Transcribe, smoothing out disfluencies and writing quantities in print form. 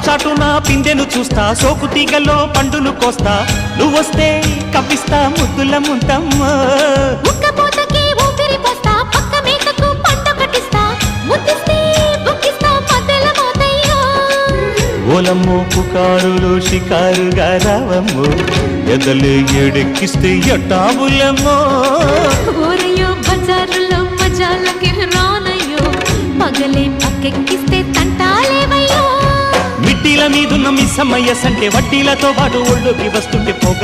చాటున పిందెను చూస్తా, సోకు తీగల్లో పండును కోస్తా, నువ్వొస్తే కప్పిస్తా ముద్దుల ముంతమ్మ. ఉక్కపోతకి ఊపిరి పోస్తా, పక్క మేకకు పంట కట్టిస్తా, ముద్దిస్తే బుక్కిస్తా మధ్యల మోతయ్యో. ఓలమ్మో పుకారులో షికారుగా రావమ్మో, ఎదలు ఎడెక్కిస్తే ఎట్టాబులమ్మో. ఊరయ్యో బజారులో మజాలకి రానయ్యో, పగలే పక్కెక్కిస్తే తంటాలేవయ్యో. మిట్టిల మీదున్న మిస్సమ్మయ్య సంటే వడ్డీలతో పాటు ఒళ్ళోకి వస్తుంటే పొగ